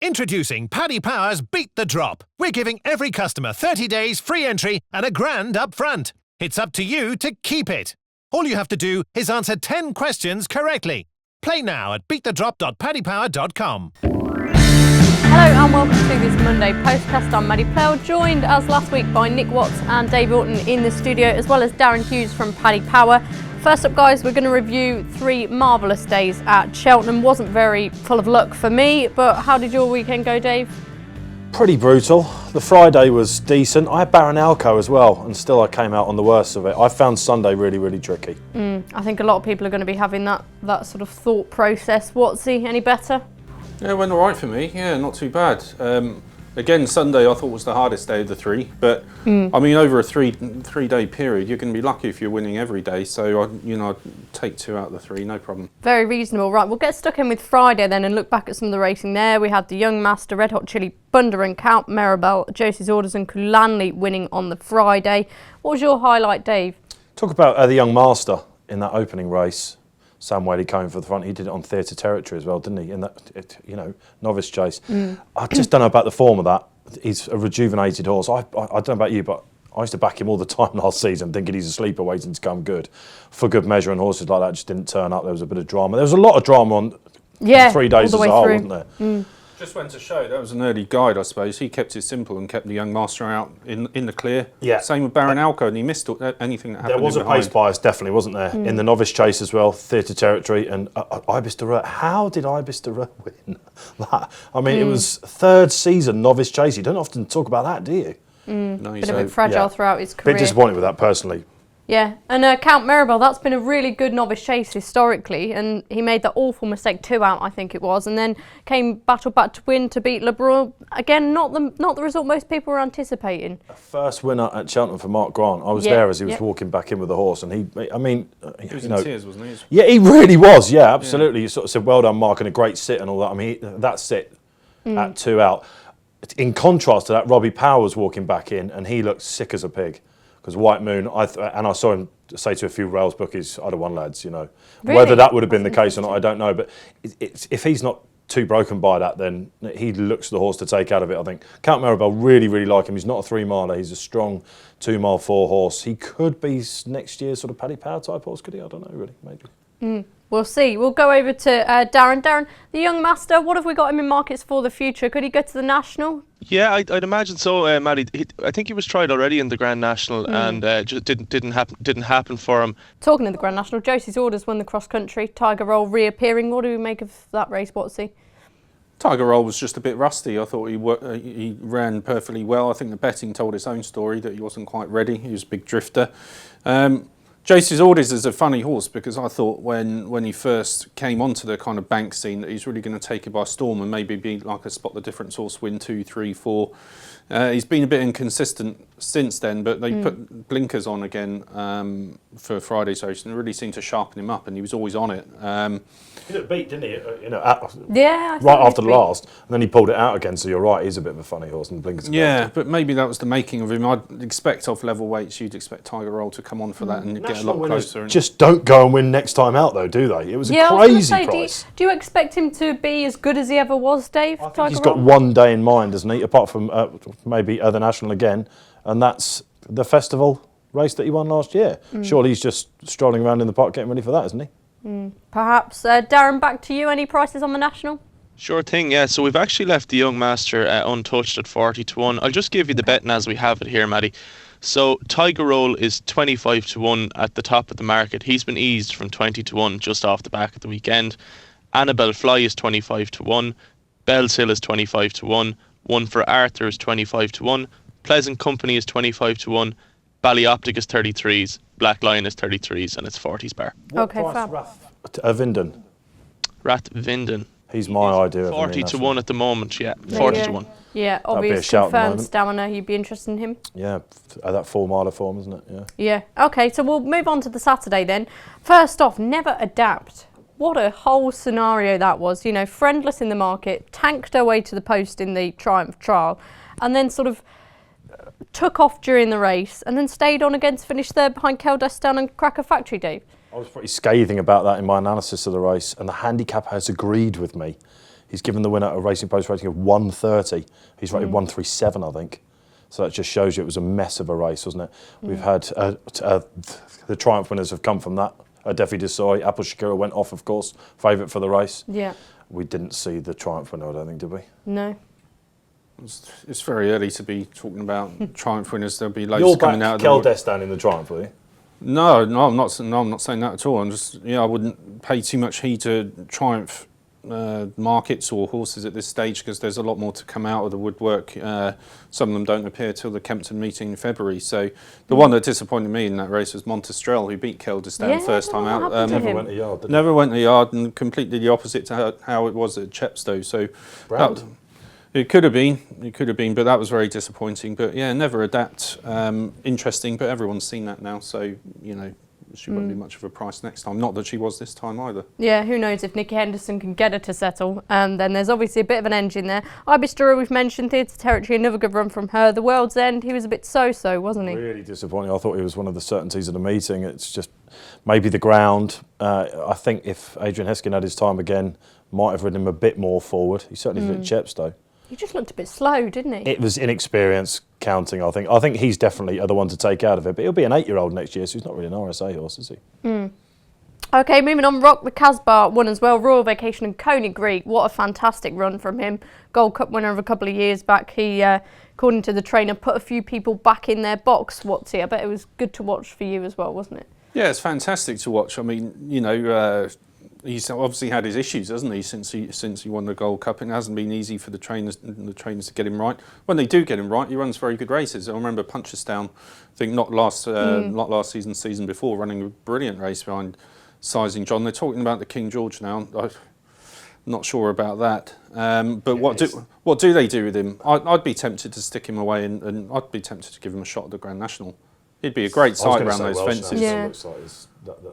Introducing Paddy Power's Beat the Drop. We're giving every customer 30 days free entry and £1,000 up front. It's up to you to keep it. All you have to do is answer 10 questions correctly. Play now at beatthedrop.paddypower.com. Hello and welcome to this Monday Postcast. I'm Maddie Plough, joined as last week by Nick Watts and Dave Orton in the studio, as well as Darren Hughes from Paddy Power. First up, guys, we're going to review 3 marvellous days at Cheltenham. Wasn't very full of luck for me, but how did your weekend go, Dave? Pretty brutal. The Friday was decent. I had Baranalco as well, and still I came out on the worst of it. I found Sunday really, really tricky. I think a lot of people are going to be having that sort of thought process. Watsy, any better? Yeah, it went all right for me. Yeah, not too bad. Again, Sunday I thought was the hardest day of the 3, but I mean, over a three-day period, you're going to be lucky if you're winning every day. So I'd take 2 out of the 3, no problem. Very reasonable. Right, we'll get stuck in with Friday then and look back at some of the racing there. We had the Young Master, Red Hot Chili, Bunder and Count Maribel, Josie's Orders and Kulanley winning on the Friday. What was your highlight, Dave? Talk about the Young Master in that opening race. Sam Whaley coming for the front. He did it on theatre territory as well, didn't he? In that, Novice Chase. I just don't know about the form of that. He's a rejuvenated horse. I don't know about you, but I used to back him all the time last season, thinking he's a sleeper waiting to come good. For good measure, and horses like that just didn't turn up. There was a bit of drama. There was a lot of drama on 3 days as a whole, wasn't there? Just went to show that was an early guide, I suppose. He kept it simple and kept the Young Master out in the clear. Yeah. Same with Baranalco, and he missed anything that happened. There was a pace bias, definitely, wasn't there? In the Novice Chase as well, theatre territory, and Ibis de Reux. How did Ibis de Reux win that? I mean, it was 3rd season Novice Chase. You don't often talk about that, do you? No, Been a bit fragile throughout his career. Bit disappointed with that personally. Yeah, and Count Maribel, that's been a really good Novice Chase historically, and he made that awful mistake 2 out, I think it was, and then battled back to win to beat Le Brun. Again, not the result most people were anticipating. A first winner at Cheltenham for Mark Grant. I was there as he was walking back in with the horse, and he was in tears, wasn't he? Yeah, he really was. Yeah, absolutely. You sort of said, "Well done, Mark," and a great sit and all that. I mean, that sit at 2 out. In contrast to that, Robbie Power was walking back in, and he looked sick as a pig. Because White Moon, I saw him say to a few rails bookies, "I'd have won, lads." Really? Whether that would have been the case or not, I don't know. But if he's not too broken by that, then he looks the horse to take out of it. I think Count Maribel, really, really like him. He's not a 3-miler. He's a strong 2-mile 4 horse. He could be next year's sort of Paddy Power type horse, could he? I don't know, really, maybe. We'll see. We'll go over to Darren. Darren, the Young Master, what have we got him in markets for the future? Could he go to the National? Yeah, I'd imagine so, Maddie. I think he was tried already in the Grand National and just didn't happen for him. Talking of the Grand National, Josie's Orders won the cross country. Tiger Roll reappearing. What do we make of that race, Watsy? Tiger Roll was just a bit rusty. I thought he ran perfectly well. I think the betting told its own story that he wasn't quite ready. He was a big drifter. Josie's Orders is a funny horse because I thought when he first came onto the kind of bank scene that he's really going to take it by storm and maybe be like a spot the difference horse, win 2, 3, 4. He's been a bit inconsistent since then, but they put blinkers on again for Friday's race and really seemed to sharpen him up, and he was always on it. He looked beat, didn't he? Right after the last, and then he pulled it out again. So you're right, he's a bit of a funny horse, and the blinkers. Yeah, but maybe that was the making of him. I'd expect off level weights, you'd expect Tiger Roll to come on for that and get a lot closer. Just don't go and win next time out, though, do they? It was a crazy price. Do you expect him to be as good as he ever was, Dave? I think he's got one day in mind, hasn't he? Apart from maybe the National again, and that's the festival race that he won last year. Surely he's just strolling around in the park getting ready for that, isn't he? Perhaps. Darren, back to you. Any prices on the National? Sure thing, yeah. So we've actually left the Young Master untouched at 40-1. I'll just give you the betting as we have it here, Maddie. So Tiger Roll is 25-1 at the top of the market. He's been eased from 20-1 just off the back of the weekend. Annabelle Fly is 25-1. Bell's Hill is 25-1. One for Arthur is 25-1. Pleasant Company is 25-1. Ballyoptic is 33s. Black Lion is 33s, and it's 40s bar. Okay, fab. Vinden. Rath Vinden. He's my idea. 40-1 at the moment, yeah. 40-1. Yeah, obviously confirmed stamina. You'd be interested in him? Yeah, that 4-miler form, isn't it? Yeah. Okay, so we'll move on to the Saturday then. First off, never adapt. What a whole scenario that was. Friendless in the market, tanked her way to the post in the Triumph Trial, and then sort of took off during the race, and then stayed on again to finish third behind Keldestown and Cracker Factory, Dave. I was pretty scathing about that in my analysis of the race, and the handicap has agreed with me. He's given the winner a Racing Post rating of 130. He's rated 137, I think. So that just shows you it was a mess of a race, wasn't it? We've had the Triumph winners have come from that. Defi Desoi, Apple Shakira went off, of course, favourite for the race. Yeah. We didn't see the Triumph winner, I don't think, did we? No. It's very early to be talking about Triumph winners. There'll be loads coming out. You're back Keldestan in the Triumph, were you? No, I'm not saying that at all. I'm just, I wouldn't pay too much heed to Triumph markets or horses at this stage because there's a lot more to come out of the woodwork. Some of them don't appear till the Kempton meeting in February. So the one that disappointed me in that race was Montestrel, who beat Keldestan first time out. Never went a yard, did Never went a yard, and completely the opposite to how it was at Chepstow. So it could have been, but that was very disappointing. But yeah, Never Adapt, interesting, but everyone's seen that now, so she won't be much of a price next time. Not that she was this time either. Yeah, who knows if Nikki Henderson can get her to settle. Then there's obviously a bit of an engine there. Ibistura, we've mentioned, Theatre Territory, another good run from her. The World's End, he was a bit so-so, wasn't he? Really disappointing. I thought he was one of the certainties of the meeting. It's just maybe the ground. I think if Adrian Heskin had his time again, might have ridden him a bit more forward. He certainly did at Chepstow. He just looked a bit slow, didn't he? It was inexperience counting, I think. I think he's definitely the one to take out of it, but he'll be an 8-year-old next year, so he's not really an RSA horse, is he? Okay, moving on. Rock the Casbah won as well. Royal Vacation and Coney Greek. What a fantastic run from him. Gold Cup winner of a couple of years back. He, according to the trainer, put a few people back in their box, Watsy. I bet it was good to watch for you as well, wasn't it? Yeah, it's fantastic to watch. I mean, he's obviously had his issues, hasn't he, since he won the Gold Cup. It hasn't been easy for the trainers to get him right. When they do get him right, he runs very good races. I remember Punchestown, I think not last season before, running a brilliant race behind Sizing John. They're talking about the King George now. I'm not sure about that. But what do they do with him? I'd be tempted to stick him away, and I'd be tempted to give him a shot at the Grand National. He'd be a great sight around those fences. Yeah. Looks like it's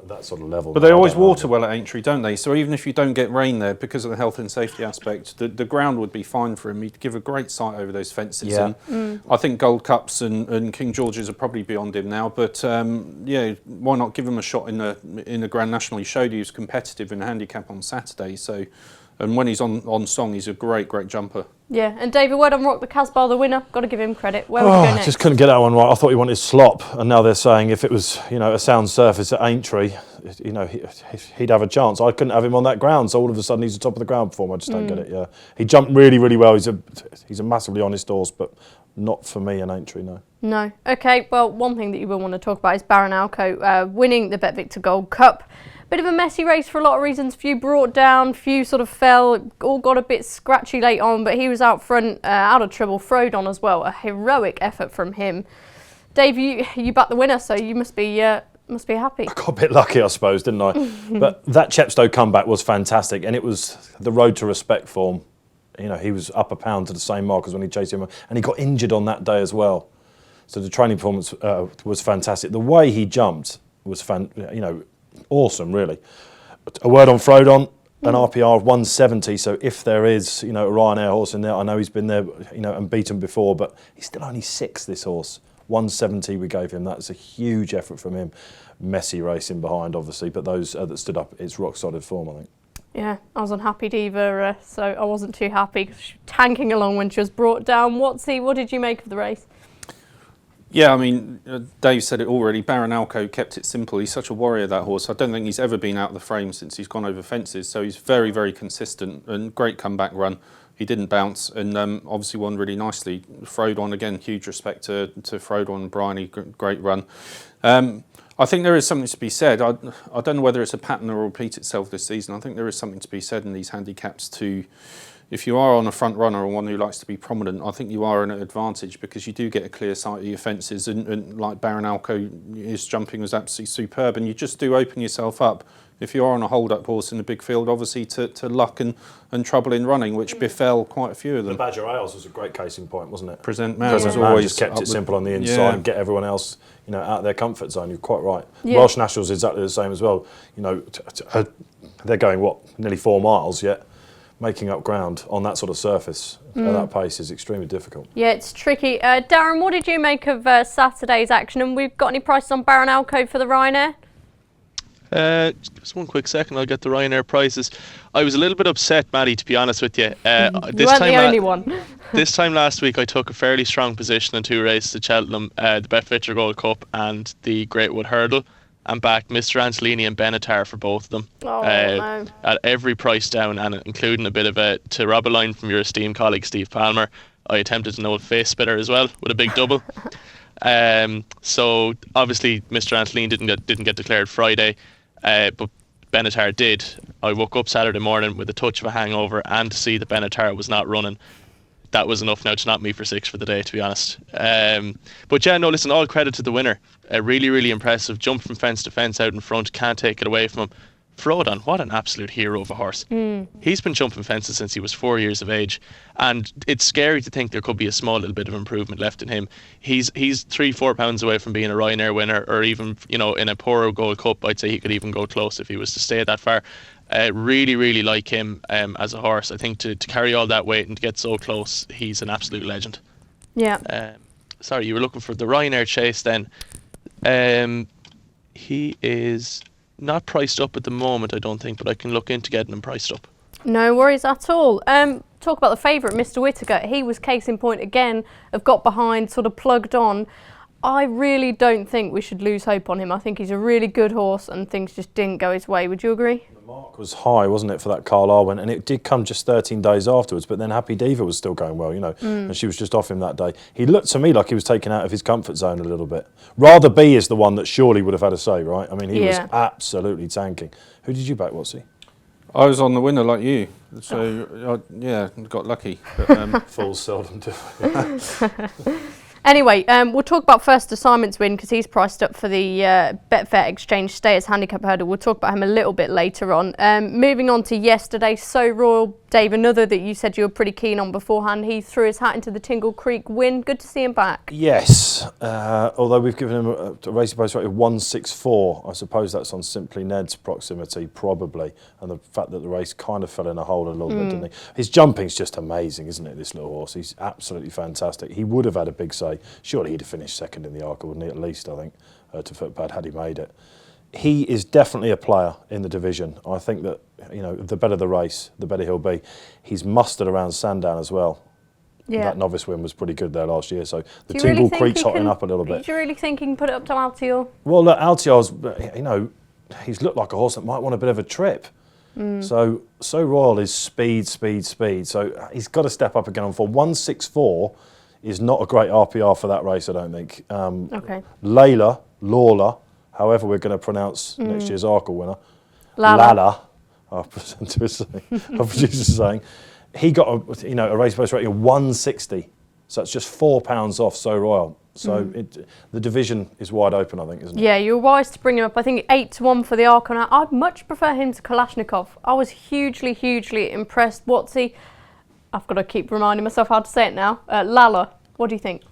that sort of level. But they always water well at Aintree, don't they? So even if you don't get rain there, because of the health and safety aspect, the ground would be fine for him. He'd give a great sight over those fences. Yeah. And I think Gold Cups and King George's are probably beyond him now. But why not give him a shot in the Grand National? He showed he was competitive in the handicap on Saturday. So, and when he's on song, he's a great jumper. Yeah, and David, word on Rock the Casbah, the winner. Got to give him credit. Where would you go next? I just couldn't get that one right. I thought he wanted slop, and now they're saying if it was, a sound surface at Aintree, he'd have a chance. I couldn't have him on that ground, so all of a sudden he's the top of the ground performer. I just don't get it. Yeah, he jumped really, really well. He's a massively honest horse, but not for me in Aintree, no. No. Okay. Well, one thing that you will want to talk about is Baron Alco winning the BetVictor Gold Cup. Bit of a messy race for a lot of reasons. Few brought down, few sort of fell, all got a bit scratchy late on, but he was out front, out of trouble. Frodon as well, a heroic effort from him. Dave, you backed the winner, so you must be happy. I got a bit lucky, I suppose, didn't I? But that Chepstow comeback was fantastic, and it was the road to respect for him. He was up a pound to the same mark as when he chased him, and he got injured on that day as well. So the training performance was fantastic. The way he jumped was awesome, really. A word on Frodon, an RPR of 170. So if there is, a Ryanair horse in there, I know he's been there, and beaten before, but he's still only 6. This horse, 170 we gave him. That's a huge effort from him. Messy racing behind, obviously, but those that stood up, it's rock solid form, I think. Yeah, I was unhappy Diva, so I wasn't too happy. She was tanking along when she was brought down. What did you make of the race? Yeah, I mean, Dave said it already. Baron Alco kept it simple. He's such a warrior, that horse. I don't think he's ever been out of the frame since he's gone over fences. So he's very, very consistent and great comeback run. He didn't bounce and obviously won really nicely. Frodon, again, huge respect to Frodon and Bryony, great run. I think there is something to be said. I don't know whether it's a pattern or repeat itself this season. I think there is something to be said in these handicaps to... If you are on a front runner or one who likes to be prominent, I think you are in an advantage because you do get a clear sight of your fences and like Baron Alco, his jumping was absolutely superb and you just do open yourself up. If you are on a hold-up horse in the big field, obviously to luck and trouble in running, which befell quite a few of them. The Badger Isles was a great case in point, wasn't it? Present Man was always just kept it simple on the inside and get everyone else, out of their comfort zone. You're quite right. Yeah. Welsh Nationals is exactly the same as well. They're going nearly 4 miles yet. Making up ground on that sort of surface at that pace is extremely difficult. Yeah, it's tricky. Darren, what did you make of Saturday's action? And we've got any prices on Baron Alco for the Ryanair? Just one quick second, I'll get the Ryanair prices. I was a little bit upset, Maddie, to be honest with you. You weren't the only one. This time last week, I took a fairly strong position in 2 races at Cheltenham, the BetVictor Gold Cup and the Greatwood Hurdle, and backed Mr. Antolini and Benatar for both of them. Oh, no. At every price down, and including a bit of to rob a line from your esteemed colleague Steve Palmer, I attempted an old face spitter as well with a big double. So obviously Mr. Antolini didn't get declared Friday. But Benatar did. I woke up Saturday morning with a touch of a hangover, and to see that Benatar was not running, that was enough now to knock me for 6 for the day, to be honest. But yeah, no, listen, all credit to the winner. Really, really impressive. Jumped from fence to fence out in front, can't take it away from him. Frodon, what an absolute hero of a horse. He's been jumping fences since he was 4 years of age, and it's scary to think there could be a small little bit of improvement left in him. He's 3-4 pounds away from being a Ryanair winner, or even, in a poorer Gold Cup, I'd say he could even go close if he was to stay that far. Really, really like him as a horse. I think to carry all that weight and to get so close, he's an absolute legend. Yeah. Sorry, you were looking for the Ryanair Chase then. He is not priced up at the moment, I don't think, but I can look into getting him priced up. No worries at all. Talk about the favourite, Mr. Whittaker. He was case in point again of got behind, sort of plugged on. I really don't think we should lose hope on him. I think he's a really good horse and things just didn't go his way. Would you agree? The mark was high, wasn't it, for that Carlisle win? And it did come just 13 days afterwards, but then Happy Diva was still going well, and she was just off him that day. He looked to me like he was taken out of his comfort zone a little bit. Rather B is the one that surely would have had a say, right? I mean, he was absolutely tanking. Who did you back, Watsy? I was on the winner like you, so got lucky. But, Fools seldom do. Anyway, we'll talk about First Assignment's win because he's priced up for the Betfair Exchange Stayers Handicap Hurdle. We'll talk about him a little bit later on. Moving on to yesterday, So Royal, Dave, another that you said you were pretty keen on beforehand. He threw his hat into the Tingle Creek win. Good to see him back. Yes, although we've given him a racing post rate of 164. I suppose that's on Simply Ned's proximity, probably, and the fact that the race kind of fell in a hole a little bit, didn't he? His jumping's just amazing, isn't it, this little horse? He's absolutely fantastic. He would have had a big say. Surely he'd have finished second in the Arca, wouldn't he, at least, I think, to footpad had he made it. He is definitely a player in the division. I think that, the better the race, the better he'll be. He's mustered around Sandown as well. Yeah. That Novice win was pretty good there last year, so the Tingle Creek's hotting up a little bit. Do you really think he can put it up to Altior? Well, look, Altior's, he's looked like a horse that might want a bit of a trip. So Royal is speed. So he's got to step up again on form. 164 is not a great RPR for that race, I don't think. Okay. Lawler, however we're going to pronounce next year's Arkle winner. Lala. Our producer's saying. He got a race post rating of 160. So it's just £4 off So Royal. So the division is wide open, I think, isn't it? Yeah, you're wise to bring him up. I think 8-1 for the Arcon. I'd much prefer him to Kalashnikov. I was hugely impressed. I've got to keep reminding myself how to say it now. Lala, what do you think?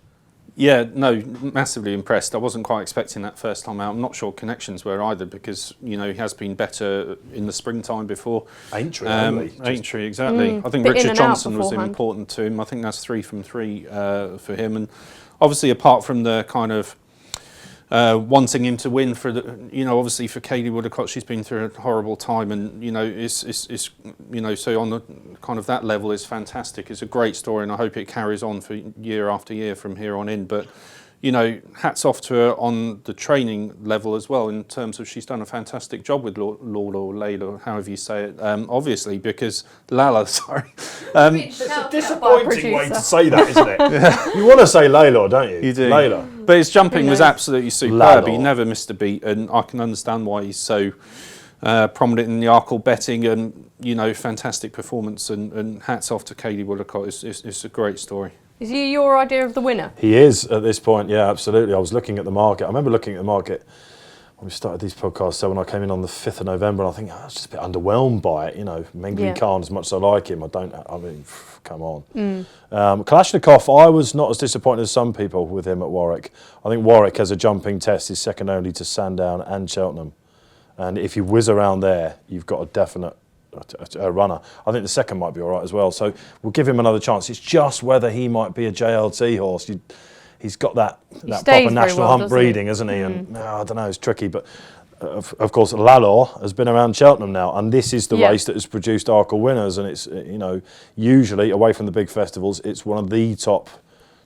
Yeah, no, massively impressed. I wasn't quite expecting that first time out. I'm not sure connections were either because, he has been better in the springtime before. Aintree only. Aintree, exactly. I think Richard Johnson was important to him. I think that's 3 from 3 for him. And obviously, apart from the kind of wanting him to win for the, obviously for Kaylee Woodacott, she's been through a horrible time, and it's so on the kind of that level is fantastic. It's a great story, and I hope it carries on for year after year from here on in. But hats off to her on the training level as well. In terms of she's done a fantastic job with Lola or Layla, however you say it. Obviously, because Lala, sorry. It's a disappointing way to say that, isn't it? Yeah. You want to say Layla, don't you? You do. Layla. But his jumping was absolutely superb. He never missed a beat, and I can understand why he's so prominent in the Arkle betting, and fantastic performance, and hats off to Kaylee Woodacott. It's a great story. Is he your idea of the winner? He is at this point, yeah, absolutely. I was looking at the market. I remember looking at the market when we started these podcasts, so when I came in on the 5th of November, and I think I was just a bit underwhelmed by it, Mengli Khan, as much as I like him, come on. Kalashnikov, I was not as disappointed as some people with him at Warwick. I think Warwick as a jumping test is second only to Sandown and Cheltenham. And if you whiz around there, you've got a definite runner. I think the second might be all right as well. So we'll give him another chance. It's just whether he might be a JLT horse. He's got that proper national hunt breeding, hasn't he? And I don't know, it's tricky. But of course, Lalor has been around Cheltenham now, and this is the Yeah. race that has produced Arkle winners. And it's, usually away from the big festivals, it's one of the top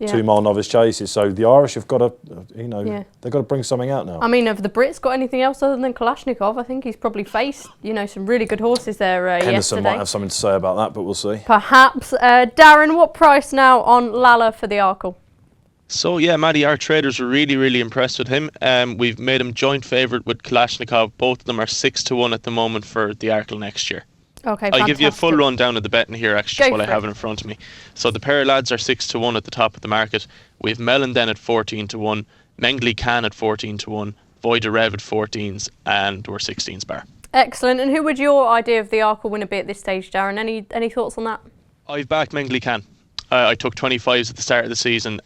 2 mile novice chases. So the Irish have got to, they've got to bring something out now. I mean, have the Brits got anything else other than Kalashnikov? I think he's probably faced, some really good horses there Henderson yesterday. might have something to say about that, but we'll see. Perhaps. Darren, what price now on Lala for the Arkle? So yeah, Maddie, our traders were really, really impressed with him. We've made him joint favourite with Kalashnikov. Both of them are 6-1 at the moment for the Arkle next year. Okay, I'll give you a full fantastic. rundown of the betting here, actually, Go while I for have it. it in front of me. So the pair of lads are 6-1 at the top of the market. We have Mellon then at 14-1, Mengley Khan at 14-1, Voida Rev at 14s, and we're 16s bar. Excellent. And who would your idea of the Arkle winner be at this stage, Darren? Any thoughts on that? I've backed Mengley Khan. I took 25s at the start of the season.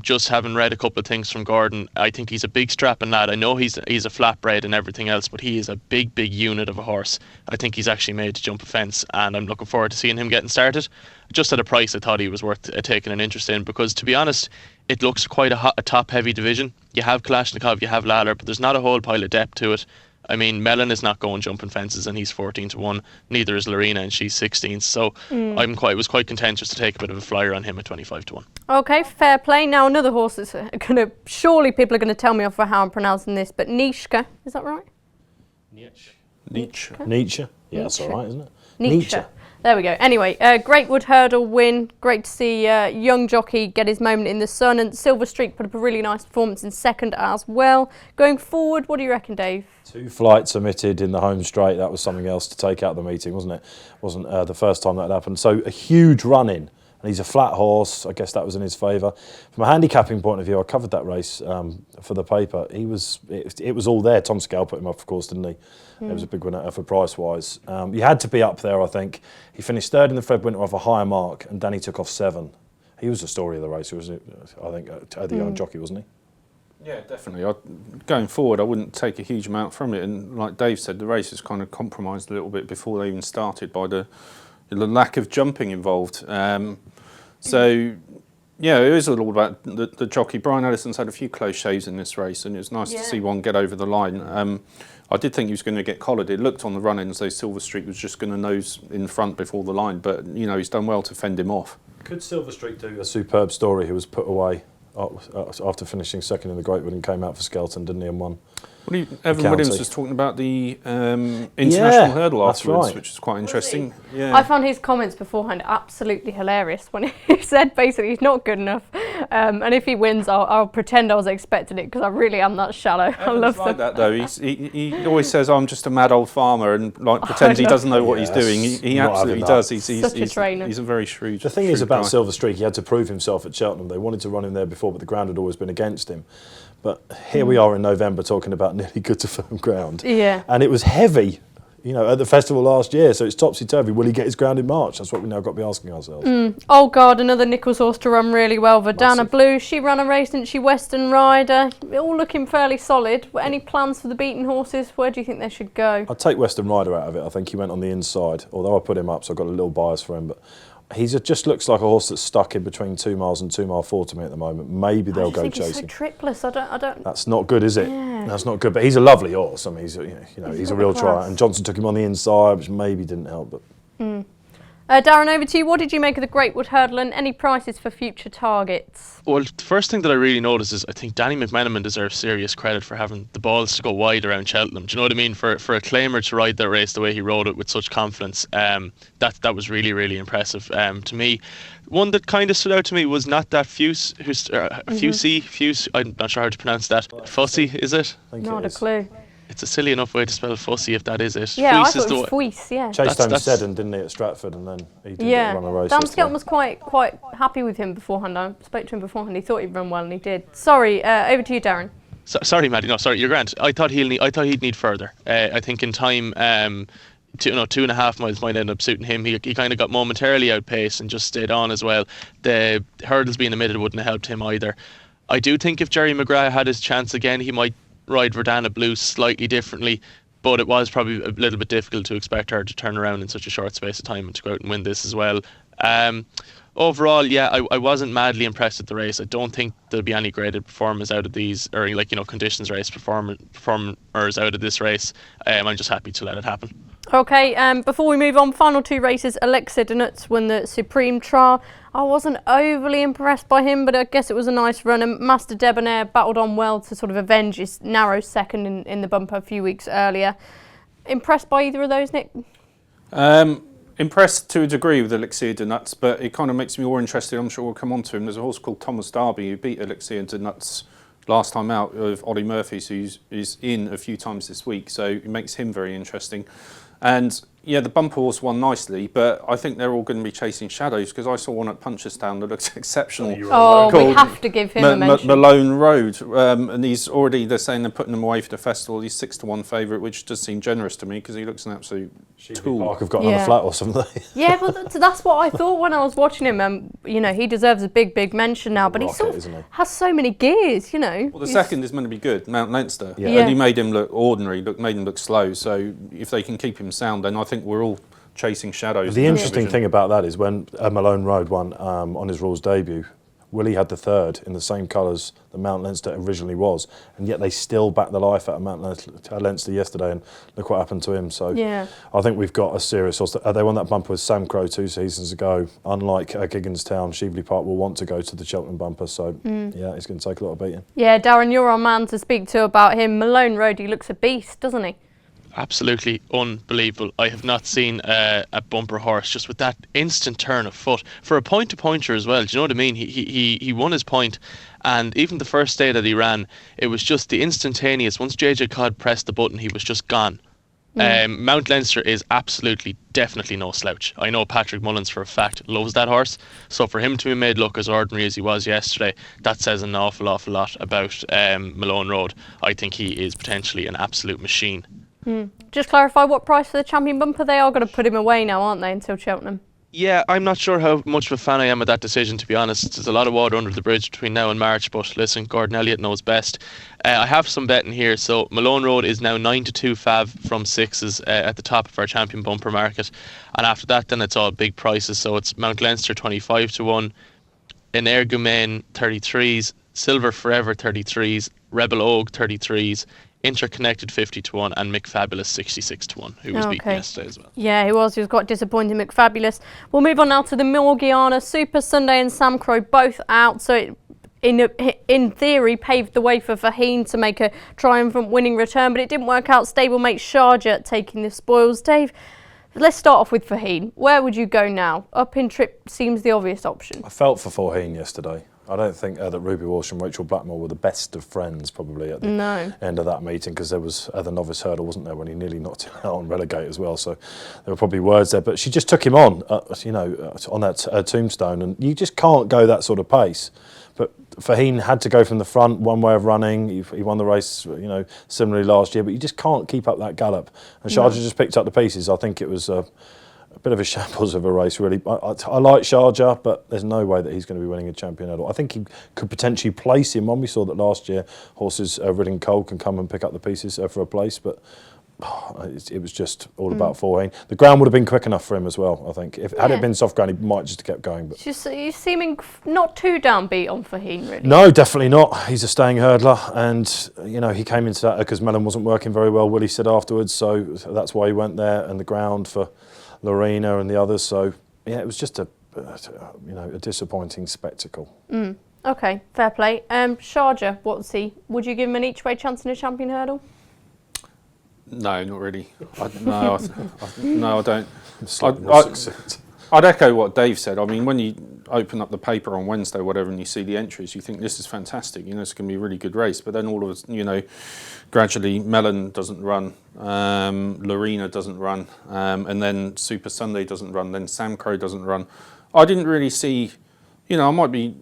Just having read a couple of things from Gordon, I think he's a big strapping lad. I know he's a flatbred and everything else, but he is a big unit of a horse. I think he's actually made to jump a fence, and I'm looking forward to seeing him getting started. Just at a price I thought he was worth taking an interest in, because to be honest, it looks quite a top-heavy division. You have Kalashnikov, you have Lawler, but there's not a whole pile of depth to it. I mean, Mellon is not going jumping fences, and he's 14-1. Neither is Lorena, and she's 16. So I was quite contentious to take a bit of a flyer on him at 25-1. Okay, fair play. Now another horse that's surely people are going to tell me off for how I'm pronouncing this, but Nishka, is that right? Nietzsche. Yeah, that's all right, isn't it? Nietzsche. There we go. Anyway, Greatwood Hurdle win. Great to see young jockey get his moment in the sun, and Silver Streak put up a really nice performance in second as well. Going forward, what do you reckon, Dave? 2 flights omitted in the home straight. That was something else to take out of the meeting, wasn't it? Wasn't the first time that happened. So a huge run in. And he's a flat horse. I guess that was in his favour. From a handicapping point of view, I covered that race for the paper. It was all there. Tom Scale put him up, of course, didn't he? It was a big winner for price-wise. You had to be up there, I think. He finished third in the Fred Winter off a higher mark, and Danny took off 7. He was the story of the race, wasn't it? I think the young jockey, wasn't he? Yeah, definitely. Going forward, I wouldn't take a huge amount from it. And like Dave said, the race is kind of compromised a little bit before they even started by the lack of jumping involved. So, yeah, it is all about the jockey. Brian Ellison's had a few close shaves in this race, and it's nice to see one get over the line. I did think he was going to get collared. It looked on the run-in as though Silver Streak was just going to nose in front before the line, but, he's done well to fend him off. Could Silver Streak do a superb story who was put away after finishing second in the Greatwood and came out for Skelton, didn't he, and won? Evan Williams was talking about the international hurdle afterwards, which is quite interesting. Yeah. I found his comments beforehand absolutely hilarious when he said basically he's not good enough, and if he wins, I'll pretend I was expecting it because I really am that shallow. I love like that though. He always says I'm just a mad old farmer and pretends he doesn't know what he's doing. He absolutely does. He's a trainer. He's a very shrewd. The thing is about guy. Silver Streak, he had to prove himself at Cheltenham. They wanted to run him there before, but the ground had always been against him. But here we are in November talking about nearly good to firm ground. Yeah. And it was heavy, at the festival last year, so it's topsy-turvy. Will he get his ground in March? That's what we now got to be asking ourselves. Oh God, another Nichols horse to run really well. Verdana Massive. Blue, she ran a race, didn't she? Western Rider, all looking fairly solid. Any plans for the beaten horses? Where do you think they should go? I'd take Western Rider out of it. I think he went on the inside, although I put him up, so I've got a little bias for him. But just looks like a horse that's stuck in between 2 miles and 2 mile 4 to me at the moment. Maybe they'll go He's so chasing. tripless. I don't. That's not good, is it? Yeah. That's not good. But he's a lovely horse. I mean, he's a got real the try. class. And Johnson took him on the inside, which maybe didn't help. But Darren, over to you. What did you make of the Greatwood Hurdle, and any prices for future targets? Well, the first thing that I really noticed is I think Danny McMenamin deserves serious credit for having the balls to go wide around Cheltenham. Do you know what I mean? For a claimer to ride that race the way he rode it with such confidence, that was really, really impressive to me. One that kind of stood out to me was not that Fuse, I'm not sure how to pronounce that. Fussy, is it? Not a clue. It's a silly enough way to spell fussy if that is it. Yeah, Fuise I thought it was Fuise, yeah. Chased home That's- Seddon, didn't he, at Stratford, and then he didn't run a race. Dan yesterday. Skelton was quite happy with him beforehand. I spoke to him beforehand. He thought he'd run well, and he did. Sorry, over to you, Darren. Sorry, Maddie. No, sorry, you're grand. I thought he'd need further. I think in time, 2.5 miles might end up suiting him. He kind of got momentarily outpaced and just stayed on as well. The hurdles being omitted wouldn't have helped him either. I do think if Jerry McGrath had his chance again, he might ride Verdana Blue slightly differently, but it was probably a little bit difficult to expect her to turn around in such a short space of time and to go out and win this as well. Overall, yeah, I wasn't madly impressed with the race. I don't think there'll be any graded performers out of these, or conditions race performers out of this race. I'm just happy to let it happen. Okay, before we move on, final two races, Elixir de Nuts won the Supreme Trial. I wasn't overly impressed by him, but I guess it was a nice run, and Master Debonair battled on well to sort of avenge his narrow second in the bumper a few weeks earlier. Impressed by either of those, Nick? Impressed to a degree with Elixir de Nuts, but it kind of makes me more interested. I'm sure we'll come on to him. There's a horse called Thomas Darby who beat Elixir de Nuts last time out of Ollie Murphy's, who's in a few times this week, so it makes him very interesting. And yeah, the bumper horse won nicely, but I think they're all going to be chasing shadows, because I saw one at Punchestown that looks exceptional. Oh, we have to give him a mention. Malone Road, and they're saying they're putting him away for the festival. He's 6-1 favourite, which does seem generous to me, because he looks an absolute tool. Park have gotten on the flat or something. Yeah, but that's what I thought when I was watching him. He deserves a big mention now, but he sort of has so many gears, Well, the second is meant to be good, Mount Leinster. Yeah. And he made him look ordinary, made him look slow. So if they can keep him sound, then I think we're all chasing shadows. The interesting thing about that is when Malone Road won on his rules debut, Willie had the third in the same colours that Mount Leinster originally was, and yet they still backed the life out of Mount Leinster yesterday, and look what happened to him. So yeah. I think we've got a serious horse. They won that bumper with Sam Crow 2 seasons ago. Unlike Gigginstown, Shively Park will want to go to the Cheltenham bumper, so yeah, he's going to take a lot of beating. Yeah, Darren, you're our man to speak to about him. Malone Road, he looks a beast, doesn't he? Absolutely unbelievable. I have not seen a bumper horse just with that instant turn of foot for a point-to-pointer as well. Do you know what I mean? He won his point, and even the first day that he ran, it was just the instantaneous. Once JJ Codd pressed the button, he was just gone. Mount Leinster is definitely no slouch. I know Patrick Mullins for a fact loves that horse, so for him to be made look as ordinary as he was yesterday, that says an awful lot about Malone Road. I think he is potentially an absolute machine. Just clarify what price for the champion bumper. They are going to put him away now, aren't they, until Cheltenham? Yeah, I'm not sure how much of a fan I am of that decision, to be honest. There's a lot of water under the bridge between now and March, but listen, Gordon Elliott knows best. I have some betting here. So Malone Road is now 9-2 fav from sixes at the top of our champion bumper market, and after that then it's all big prices. So it's Mount Leinster 25-1, Energumen 33s, Silver Forever 33s, Rebel Oak 33s, Interconnected 50-1, and McFabulous 66-1, who was beaten yesterday as well. Yeah, he was quite disappointing, McFabulous. We'll move on now to the Morgiana. Super Sunday and Sam Crow both out, so it, in theory, paved the way for Faheen to make a triumphant winning return, but it didn't work out. Stablemate Sharjah taking the spoils. Dave, let's start off with Faheen. Where would you go now? Up in trip seems the obvious option. I felt for Faheen yesterday. I don't think that Ruby Walsh and Rachel Blackmore were the best of friends probably at the end of that meeting, because there was the Novice Hurdle, wasn't there, when he nearly knocked him out on relegate as well. So there were probably words there, but she just took him on, on that tombstone, and you just can't go that sort of pace. But Faheen had to go from the front, one way of running. He won the race, similarly last year, but you just can't keep up that gallop. And Sharjah just picked up the pieces. I think it was a bit of a shambles of a race, really. I like Sharjah, but there's no way that he's going to be winning a champion hurdle. I think he could potentially place him on. We saw that last year horses ridden coal can come and pick up the pieces for a place, but it was just all about Faheen. The ground would have been quick enough for him as well, I think. Had it been soft ground, he might just have kept going. But you're seeming not too downbeat on Faheen, really. No, definitely not. He's a staying hurdler, and he came into that because Mellon wasn't working very well, Willie said afterwards, so that's why he went there, and the ground for Lorena and the others. So yeah, it was just a disappointing spectacle. Okay, fair play. Sharjah, what's he? Would you give him an each way chance in a champion hurdle? No, not really. No, I don't. I'd echo what Dave said. I mean, when you open up the paper on Wednesday, or whatever, and you see the entries, you think this is fantastic. It's going to be a really good race. But then all of gradually Mellon doesn't run, Lorena doesn't run, and then Super Sunday doesn't run, then Sam Crow doesn't run. I didn't really see, I might be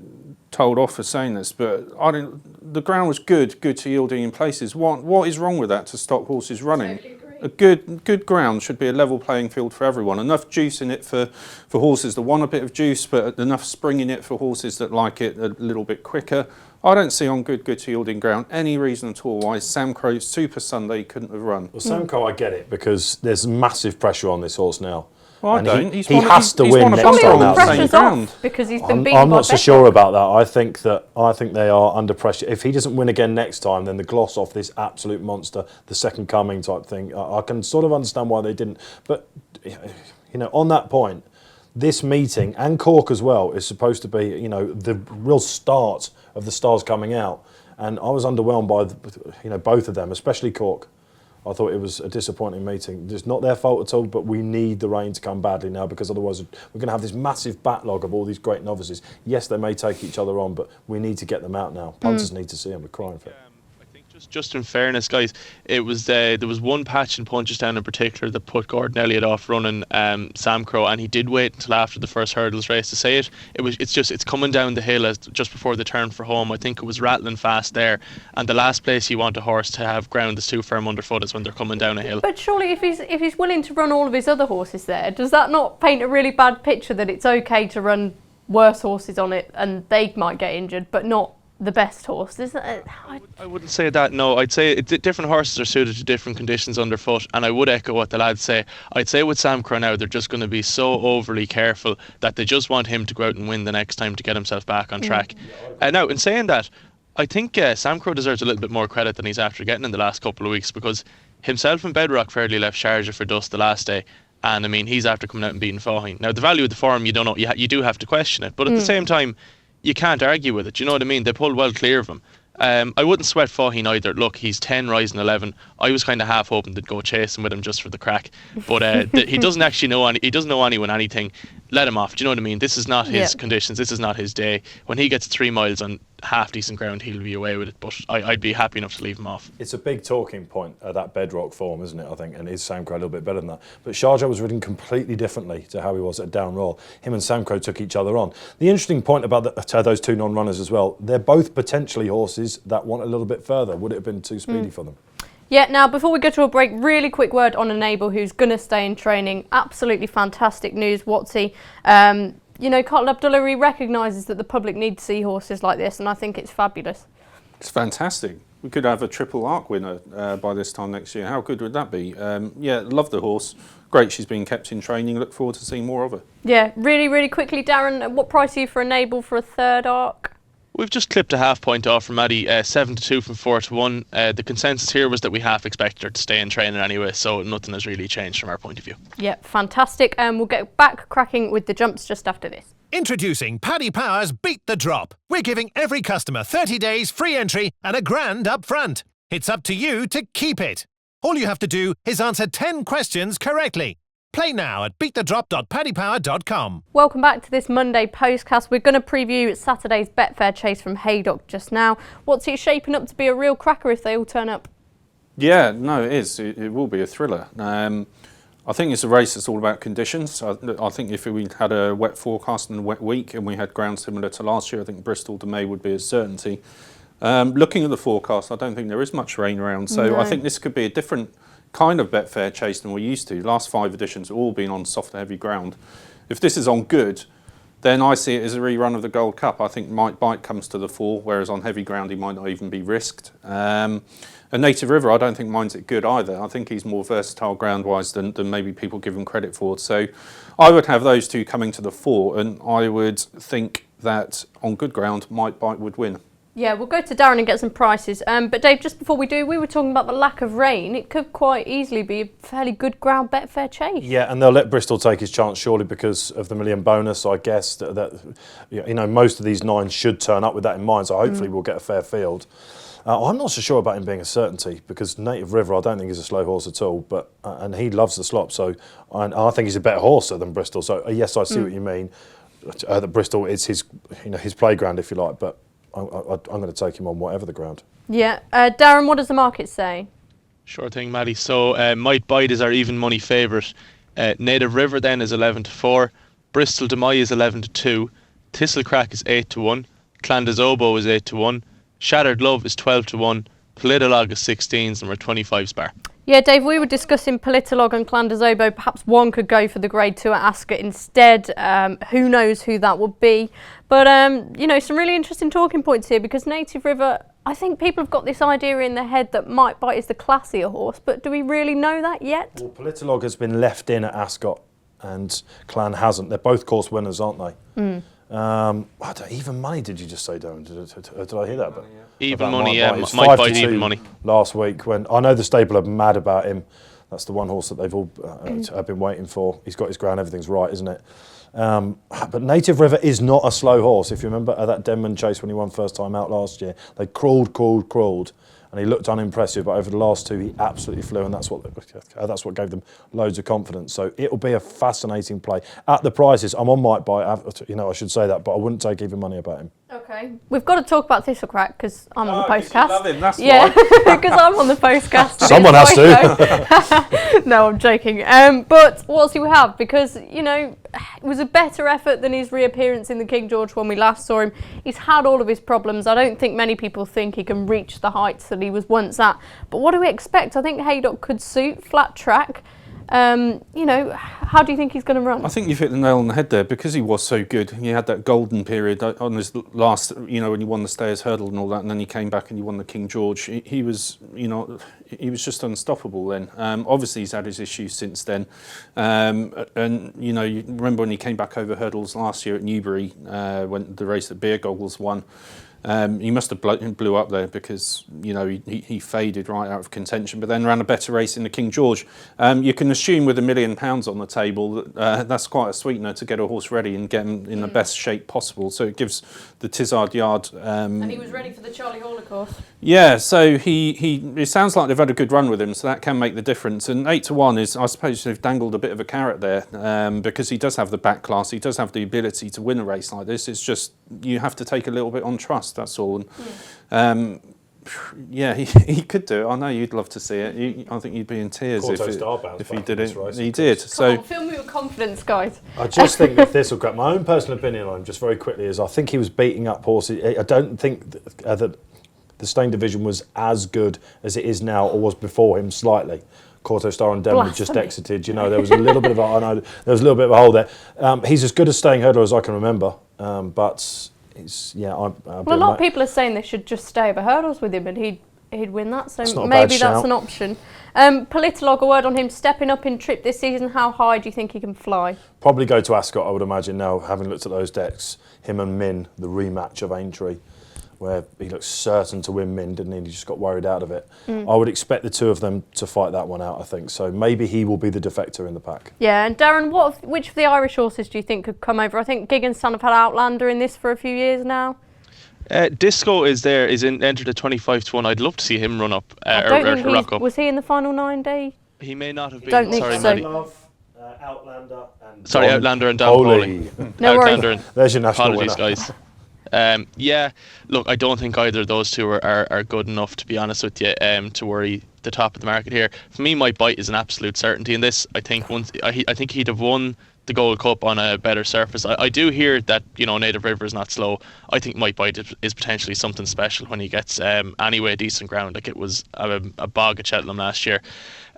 told off for saying this, but the ground was good to yielding in places. What is wrong with that to stop horses running? A good ground should be a level playing field for everyone. Enough juice in it for horses that want a bit of juice, but enough spring in it for horses that like it a little bit quicker. I don't see on good to yielding ground any reason at all why Sam Crow Super Sunday couldn't have run. Well, Sam Crow, I get it, because there's massive pressure on this horse now. Well, I And don't. he has to win next Surely time all the out. pressure's round. off because he's been beaten I'm by not so Betfair. sure about that. I think they are under pressure. If he doesn't win again next time, then the gloss off this absolute monster, the second coming type thing. I can sort of understand why they didn't. But on that point, this meeting and Cork as well is supposed to be the real start of the stars coming out. And I was underwhelmed by both of them, especially Cork. I thought it was a disappointing meeting. It's not their fault at all, but we need the rain to come badly now because otherwise we're going to have this massive backlog of all these great novices. Yes, they may take each other on, but we need to get them out now. Punters need to see them. We're crying for it. Just in fairness, guys, it was there was one patch in Punchestown in particular that put Gordon Elliott off running Sam Crow, and he did wait until after the first hurdles race to say it. It's coming down the hill just before the turn for home. I think it was rattling fast there, and the last place you want a horse to have ground that's too firm underfoot is when they're coming down a hill. But surely if he's willing to run all of his other horses there, does that not paint a really bad picture that it's okay to run worse horses on it and they might get injured, but not the best horse? I wouldn't say that, no. I'd say different horses are suited to different conditions underfoot, and I would echo what the lads say. I'd say with Sam Crow now, they're just going to be so overly careful that they just want him to go out and win the next time to get himself back on track. Now, in saying that, I think Sam Crow deserves a little bit more credit than he's after getting in the last couple of weeks, because himself and Bedrock fairly left Sharjah for dust the last day. And I mean, he's after coming out and beating Faugheen. Now, the value of the form, you don't know, you do have to question it, but at the same time, you can't argue with it. You know what I mean? They pulled well clear of him. I wouldn't sweat Faugheen either. Look, he's 10 rising 11. I was kind of half hoping they'd go chasing with him just for the crack, but he doesn't actually know he doesn't know anyone anything. Let him off. Do you know what I mean? This is not his conditions. This is not his day. When he gets 3 miles on half decent ground, he'll be away with it. But I'd be happy enough to leave him off. It's a big talking point, that Bedrock form, isn't it? I think, and is Sam Crow a little bit better than that? But Sharjah was ridden completely differently to how he was at Down Royal. Him and Sam Crow took each other on. The interesting point about those two non-runners as well, they're both potentially horses that want a little bit further. Would it have been too speedy for them? Yeah, now before we go to a break, really quick word on Enable, who's going to stay in training. Absolutely fantastic news, Watsy. Carl Abdullah, he recognises that the public need to see horses like this, and I think it's fabulous. It's fantastic. We could have a triple arc winner by this time next year. How good would that be? Love the horse. Great she's been kept in training. Look forward to seeing more of her. Yeah, really, really quickly, Darren, what price are you for Enable for a third arc? We've just clipped a half point off from Maddie, 7-2 from 4-1. The consensus here was that we half expected her to stay in training anyway, so nothing has really changed from our point of view. Yeah, fantastic. We'll get back cracking with the jumps just after this. Introducing Paddy Power's Beat the Drop. We're giving every customer 30 days free entry and a grand up front. It's up to you to keep it. All you have to do is answer 10 questions correctly. Play now at beatthedrop.paddypower.com. Welcome back to this Monday Postcast. We're going to preview Saturday's Betfair Chase from Haydock just now. What's it shaping up to be a real cracker if they all turn up? Yeah, no, it is. It will be a thriller. I think it's a race that's all about conditions. I think if we had a wet forecast and a wet week and we had ground similar to last year, I think Bristol to May would be a certainty. Looking at the forecast, I don't think there is much rain around, so no. I think this could be a different kind of Betfair Chase than we're used to. Last 5 editions have all been on softer, heavy ground. If this is on good, then I see it as a rerun of the Gold Cup. I think Might Bite comes to the fore, whereas on heavy ground he might not even be risked. And Native River, I don't think minds it good either. I think he's more versatile ground-wise than maybe people give him credit for. So I would have those two coming to the fore, and I would think that on good ground, Might Bite would win. Yeah, we'll go to Darren and get some prices. But Dave, just before we do, we were talking about the lack of rain. It could quite easily be a fairly good ground Betfair Chase. Yeah, and they'll let Bristol take his chance surely because of the million bonus, I guess. That most of these 9 should turn up with that in mind, so hopefully we'll get a fair field. I'm not so sure about him being a certainty because Native River I don't think is a slow horse at all, but and he loves the slop, so I think he's a better horse than Bristol. So yes, I see what you mean. That Bristol is his playground if you like, but I'm going to take him on whatever the ground. Yeah. Darren, what does the market say? Sure thing, Maddie. So Might Bite is our even money favourite. Native River then is 11-4. Bristol to May is 11-2. Thistlecrack is 8-1. Clandazobo is 8-1. Shattered Love is 12-1. Politolog is 16s and we're 25 spar. Yeah, Dave, we were discussing Politolog and Clandazobo. Perhaps one could go for the Grade 2 at Ascot instead. Who knows who that would be. But, some really interesting talking points here because Native River, I think people have got this idea in their head that Might Bite is the classier horse, but do we really know that yet? Well, Politolog has been left in at Ascot and Clan hasn't. They're both course winners, aren't they? Even money, did you just say, Darren? Did I hear that? Even money, yeah. Might bite even money. Last week, when I know the stable are mad about him. That's the one horse that they've all have been waiting for. He's got his ground, everything's right, isn't it? But Native River is not a slow horse. If you remember at that Denman Chase when he won first time out last year, they crawled, and he looked unimpressive. But over the last two, he absolutely flew, and that's what gave them loads of confidence. So it'll be a fascinating play at the prices. I'm on Might Buy. I should say that, but I wouldn't take even money about him. Okay, we've got to talk about Thistlecrack because I'm on the Postcast. Love him, that's why. Because I'm on the Postcast. Someone has to. No, I'm joking. But what else do we have? Because, it was a better effort than his reappearance in the King George when we last saw him. He's had all of his problems. I don't think many people think he can reach the heights that he was once at. But what do we expect? I think Haydock could suit flat track. How do you think he's going to run? I think you've hit the nail on the head there because he was so good. He had that golden period on his last, when he won the Stayers Hurdle and all that, and then he came back and he won the King George. He was, he was just unstoppable then. Obviously, he's had his issues since then. You remember when he came back over hurdles last year at Newbury, when the race that Beer Goggles won. He must have blew up there because he faded right out of contention, but then ran a better race in the King George. You can assume with £1 million on the table that that's quite a sweetener to get a horse ready and get him in the best shape possible. So it gives the Tizard Yard. And he was ready for the Chorley Hurdle course. Yeah, so it sounds like they've had a good run with him, so that can make the difference. And 8-1 is, I suppose, they've dangled a bit of a carrot there because he does have the back class, he does have the ability to win a race like this. It's just you have to take a little bit on trust. That's all. And, he could do it. I know you'd love to see it. I think you'd be in tears if he did it. He did. Come on, fill me with confidence, guys. I just think that Thistlecrack, my own personal opinion on him, just very quickly, is I think he was beating up horses. I don't think that the Staying Division was as good as it is now or was before him slightly. Corto Star and Devon had just exited. There was a little bit of a hole there. He's as good a Staying Hurdler as I can remember, but. Well, a lot of people are saying they should just stay over hurdles with him and he'd win that, so maybe that's an option. Politolog, a word on him stepping up in trip this season. How high do you think he can fly? Probably go to Ascot, I would imagine now, having looked at those decks. Him and Min, the rematch of Aintree, where he looked certain to win Min, didn't he? He just got worried out of it. I would expect the two of them to fight that one out, I think. So maybe he will be the defector in the pack. Yeah, and Darren, which of the Irish horses do you think could come over? I think Gig and Son have had Outlander in this for a few years now. Disco is entered at 25-1. I'd love to see him run up. Was he in the final 9-day? He may not have been. Don't think so. Outlander and Don Foley. No worries. There's your national Apologies, winner. guys. Look, I don't think either of those two are good enough, to be honest with you, to worry the top of the market here. For me, Might Bite is an absolute certainty in this. I think he'd have won the Gold Cup on a better surface. I do hear that Native River is not slow. I think Might Bite is potentially something special when he gets anyway decent ground. Like it was a bog at Cheltenham last year.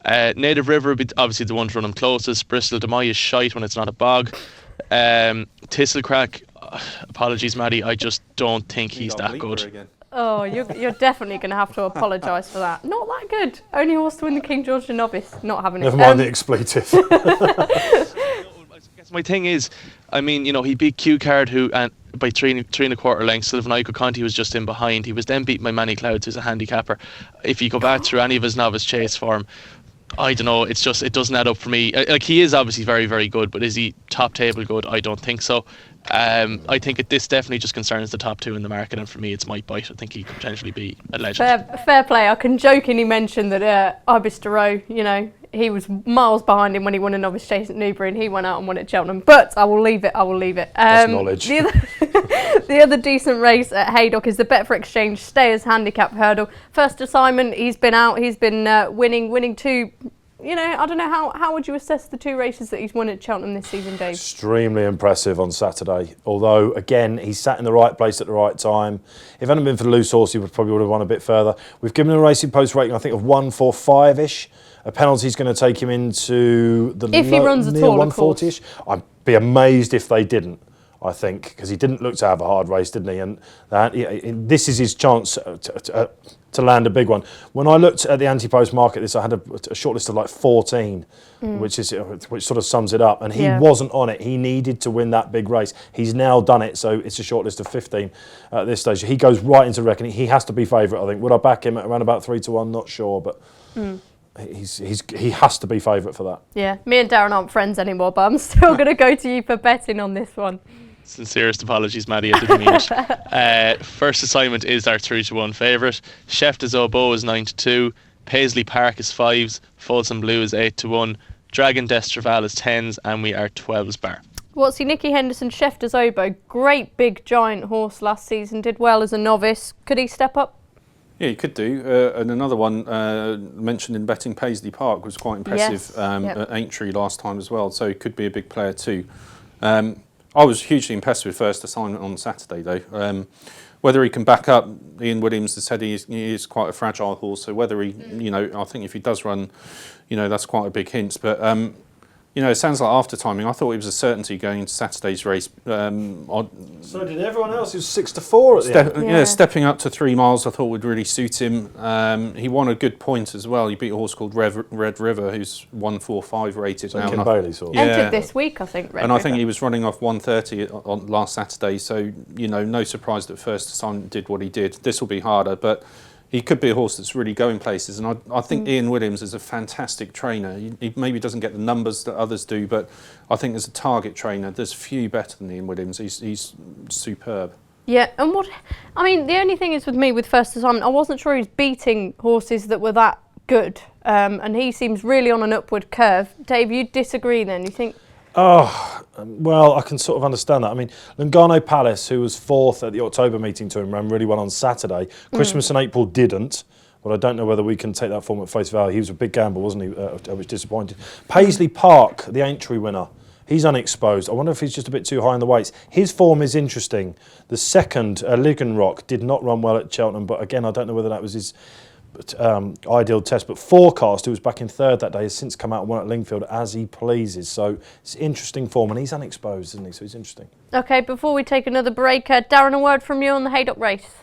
Native River would be obviously the one to run him closest. Bristol de Mai is shite when it's not a bog. Thistlecrack, apologies, Maddie, I just don't think he's that good. Oh, you're definitely going to have to apologise for that. Not that good. Only horse to win the King George and Novice. Not having it. Never mind the expletive. I guess my thing is, he beat Q Card, who by 3 1/4 lengths. Sylvan Iko Conti was just in behind. He was then beaten by Manny Clouds, who's a handicapper. If you go back through any of his Novice Chase form, I don't know, it doesn't add up for me. Like, he is obviously very, very good, but is he top table good? I don't think so. I think this definitely just concerns the top two in the market, and for me it's Might Bite. I think he could potentially be a legend. Fair play. I can jokingly mention that Ibis de Roe, he was miles behind him when he won a Novice Chase at Newbury, and he went out and won at Cheltenham. But I will leave it. That's knowledge. The other decent race at Haydock is the Betfair Exchange Stayers Handicap Hurdle. First assignment, he's been out. He's been winning two. I don't know, how would you assess the two races that he's won at Cheltenham this season, Dave? Extremely impressive on Saturday. Although, again, he sat in the right place at the right time. If it hadn't been for the loose horse, he would have won a bit further. We've given him a Racing Post rating, I think, of 145-ish. A penalty's going to take him into the if he runs at all, 140-ish. I'd be amazed if they didn't, I think, because he didn't look to have a hard race, didn't he? And this is his chance to to land a big one. When I looked at the anti-post market, I had a short list of like 14, which sort of sums it up. And he wasn't on it. He needed to win that big race. He's now done it, so it's a short list of 15 at this stage. He goes right into reckoning. He has to be favourite, I think. Would I back him at around about 3-1? Not sure, but he has to be favourite for that. Yeah, me and Darren aren't friends anymore, but I'm still going to go to you for betting on this one. Sincerest apologies, Maddie, I didn't mean it. First assignment is our 3-1 favourite. Chef de Zobo is 9-2. Paisley Park is 5s. Folsom Blue is 8-1. Dragon d'Estraval is 10s, and we are 12s bar. What's Nicky Henderson, Chef de Zobo, great big giant horse last season, did well as a novice. Could he step up? Yeah, you could do. And another one mentioned in betting, Paisley Park, was quite impressive at Aintree last time as well, so he could be a big player too. I was hugely impressed with first assignment on Saturday though. Whether he can back up, Ian Williams has said he is quite a fragile horse, so whether he, I think if he does run, that's quite a big hint. But it sounds like after timing. I thought it was a certainty going into Saturday's race. So did everyone else. He was 6-4 at the end. Stepping up to 3 miles, I thought would really suit him. He won a good point as well. He beat a horse called Red River, who's 145 rated now. Kim Bailey sort of. Entered this week, I think. I think he was running off 130 on last Saturday. So no surprise that first assignment did what he did. This will be harder, but he could be a horse that's really going places, and I think Ian Williams is a fantastic trainer. He maybe doesn't get the numbers that others do, but I think as a target trainer, there's few better than Ian Williams. He's superb. Yeah, and the only thing is with me with first assignment, I wasn't sure he was beating horses that were that good, and he seems really on an upward curve. Dave, you disagree then? You think? Oh, well, I can sort of understand that. I mean, Lungano Palace, who was 4th at the October meeting to him, ran really well on Saturday. Christmas and April didn't, but I don't know whether we can take that form at face value. He was a big gamble, wasn't he? I was disappointed. Paisley Park, the Aintree winner, he's unexposed. I wonder if he's just a bit too high in the weights. His form is interesting. The second, Ligon Rock, did not run well at Cheltenham, but again, I don't know whether that was his ideal test. But Forecast, who was back in 3rd that day, has since come out and won at Lingfield as he pleases. So it's interesting form, and he's unexposed, isn't he? So it's interesting. Okay, before we take another break, Darren, a word from you on the Haydock race.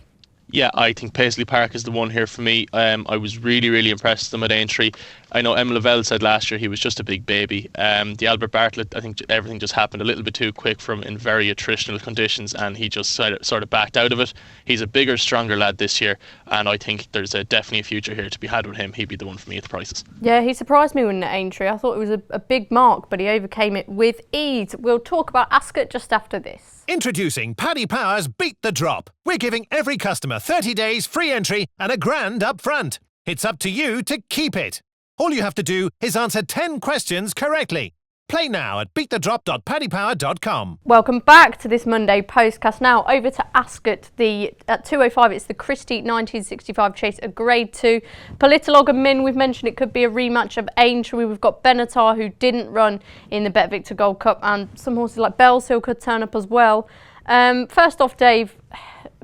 Yeah, I think Paisley Park is the one here for me. I was really, really impressed with them at Aintree. I know Emma Lavelle said last year he was just a big baby. The Albert Bartlett, I think everything just happened a little bit too quick for him in very attritional conditions, and he just sort of backed out of it. He's a bigger, stronger lad this year, and I think there's definitely a future here to be had with him. He'd be the one for me at the prices. Yeah, he surprised me winning at Aintree. I thought it was a big mark, but he overcame it with ease. We'll talk about Ascot just after this. Introducing Paddy Power's Beat the Drop. We're giving every customer 30 days free entry and a grand up front. It's up to you to keep it. All you have to do is answer 10 questions correctly. Play now at beatthedrop.paddypower.com. Welcome back to this Monday Postcast. Now over to Ascot. At 2:05, it's the Christie 1965 Chase, a Grade 2. Politolog and Min, we've mentioned it could be a rematch of Aintree. We've got Benatar, who didn't run in the BetVictor Gold Cup, and some horses like Bells Hill could turn up as well. First off, Dave,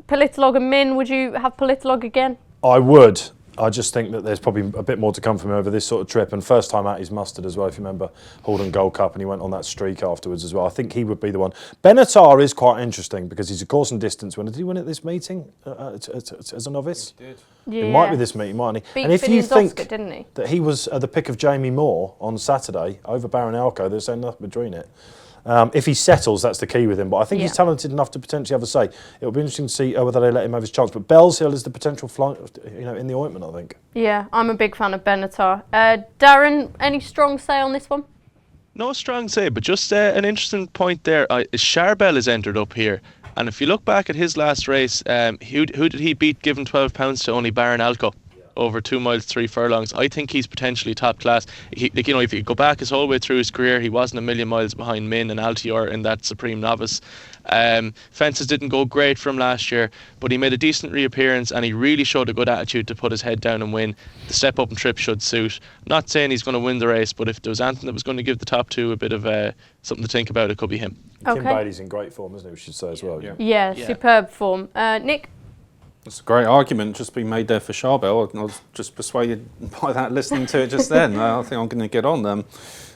Politolog and Min, would you have Politolog again? I would. I just think that there's probably a bit more to come from him over this sort of trip, and first time out he's mustard as well, if you remember Haldon Gold Cup, and he went on that streak afterwards as well. I think he would be the one. Benatar is quite interesting because he's a course and distance winner. Did he win at this meeting as a novice? He did. Yeah. It might be this meeting, mightn't he? Beat And if you think Oscar, didn't he? that he was the pick of Jamie Moore on Saturday over Baron Alco, there's nothing between it. If he settles, that's the key with him. But I think he's talented enough to potentially have a say. It'll be interesting to see whether they let him have his chance. But Bells Hill is the potential in the ointment, I think. Yeah, I'm a big fan of Benatar. Darren, any strong say on this one? No strong say, but just an interesting point there. Charbel is entered up here. And if you look back at his last race, who did he beat, given £12 to only Baron Alco? Over 2 miles, 3 furlongs. I think he's potentially top class. If you go back his whole way through his career, he wasn't a million miles behind Min and Altior in that Supreme Novice. Fences didn't go great for him last year, but he made a decent reappearance and he really showed a good attitude to put his head down and win. The step up and trip should suit. Not saying he's going to win the race, but if there was anything that was going to give the top two a bit of something to think about, it could be him. Kim Bailey's in great form, isn't he? We should say as well. Yeah, superb form. Nick? It's a great argument just being made there for Charbel. I was just persuaded by that listening to it just then. I think I'm going to get on them.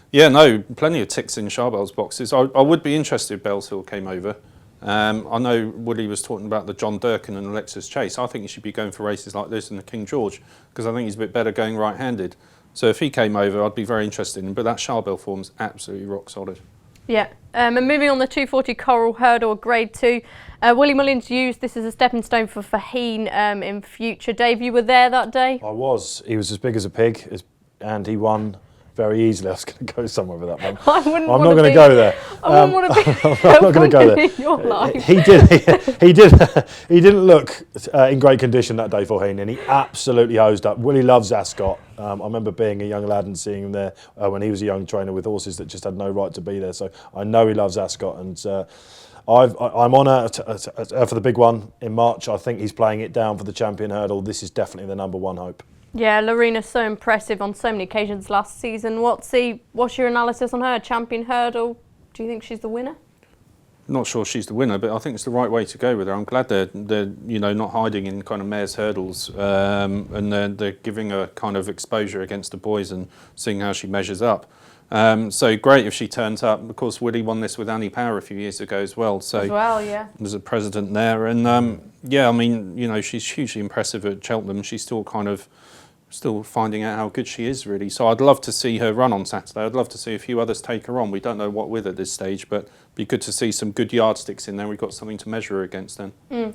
Yeah, no, plenty of ticks in Charbel's boxes. I would be interested if Bells Hill came over. I know Woody was talking about the John Durkin and Alexis Chase. I think he should be going for races like this in the King George, because I think he's a bit better going right-handed. So if he came over, I'd be very interested in him. But that Charbel form's absolutely rock solid. Yeah, and moving on, the 240 Chorley Hurdle, Grade 2. Willie Mullins used this as a stepping stone for Faheen in future. Dave, you were there that day? I was. He was as big as a pig, and he won very easily. I was going to go somewhere with that one. I'm not going to go there. I wouldn't want to be I'm not going to go there. in your life. He didn't look in great condition that day for Faheen, and he absolutely hosed up. Willie loves Ascot. I remember being a young lad and seeing him there when he was a young trainer with horses that just had no right to be there. So I know he loves Ascot, and I'm on for the big one in March. I think he's playing it down for the Champion Hurdle. This is definitely the number one hope. Yeah, Lorena's so impressive on so many occasions last season. What's your analysis on her? Champion Hurdle, do you think she's the winner? Not sure she's the winner, but I think it's the right way to go with her. I'm glad they're not hiding in kind of mares' hurdles, and they're giving her kind of exposure against the boys and seeing how she measures up. So great if she turns up. Of course, Willie won this with Annie Power a few years ago as well. Yeah. There's a precedent there, and I mean, she's hugely impressive at Cheltenham. She's still finding out how good she is, really. So I'd love to see her run on Saturday. I'd love to see a few others take her on. We don't know what with at this stage, but it'd be good to see some good yardsticks in there. We've got something to measure her against then.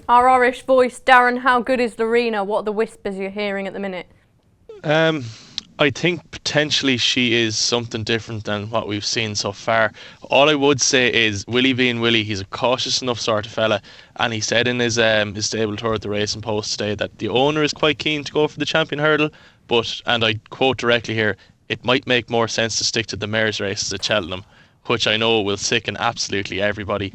Our Irish voice, Darren, how good is Lorena? What are the whispers you're hearing at the minute? I think potentially she is something different than what we've seen so far. All I would say is, Willie being Willie, he's a cautious enough sort of fella, and he said in his stable tour at the Racing Post today that the owner is quite keen to go for the Champion Hurdle, but, and I quote directly here, it might make more sense to stick to the mares races at Cheltenham, which I know will sicken absolutely everybody.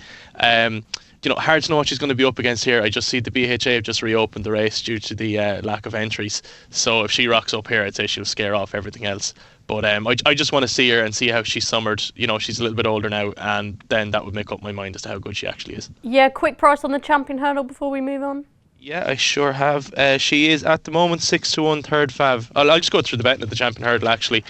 Hard to know what she's going to be up against here. I just see the BHA have just reopened the race due to the lack of entries. So if she rocks up here, I'd say she'll scare off everything else. But I just want to see her and see how she's summered. She's a little bit older now, and then that would make up my mind as to how good she actually is. Yeah, quick price on the Champion Hurdle before we move on. Yeah, I sure have. She is at the moment 6-1, third fav. I'll just go through the betting at the Champion Hurdle actually.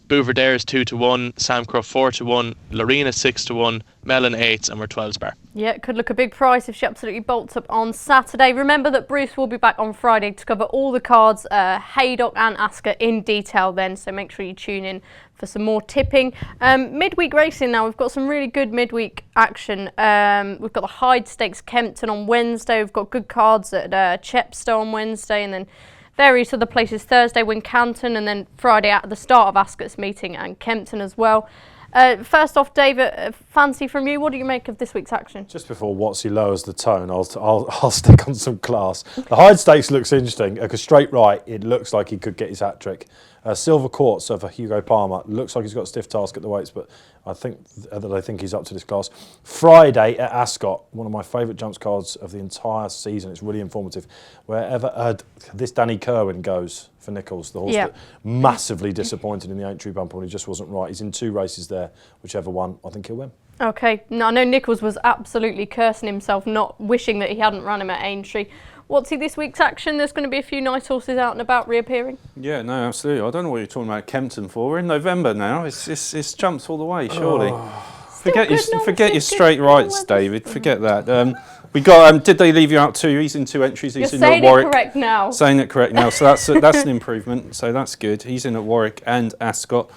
Bouverdare's 2-1, Sam Crow 4-1, Lorena 6-1, Mellon 8s, and we're 12s bar. Yeah, it could look a big price if she absolutely bolts up on Saturday. Remember that Bruce will be back on Friday to cover all the cards, Haydock and Ascot in detail then, so make sure you tune in for some more tipping. Midweek racing now, we've got some really good midweek action. We've got the Hyde Stakes Kempton on Wednesday, we've got good cards at Chepstow on Wednesday, and then various other places Thursday, Wincanton, and then Friday at the start of Ascot's meeting and Kempton as well. First off, David, fancy from you. What do you make of this week's action? Just before Watsy lowers the tone, I'll stick on some class. The Hyde Stakes looks interesting. Like straight right, it looks like he could get his hat trick. Silver Quartz for Hugo Palmer. Looks like he's got a stiff task at the weights, but I think he's up to this class. Friday at Ascot, one of my favourite jumps cards of the entire season. It's really informative. Wherever this Danny Kerwin goes for Nichols, the horse that massively disappointed in the Aintree bumper when he just wasn't right. He's in 2 races there. Whichever one, I think he'll win. Okay, no, I know Nichols was absolutely cursing himself, not wishing that he hadn't run him at Aintree. What's this week's action? There's going to be a few nice horses out and about reappearing. Yeah, no, absolutely. I don't know what you're talking about Kempton for. We're in November now. It's jumps all the way, surely. Forget your straight rights, David. Forget that. We got. Did they leave you out too? He's in 2 entries. He's in at Warwick. Saying it correct now. Saying it correct now. So that's an improvement. So that's good. He's in at Warwick and Ascot.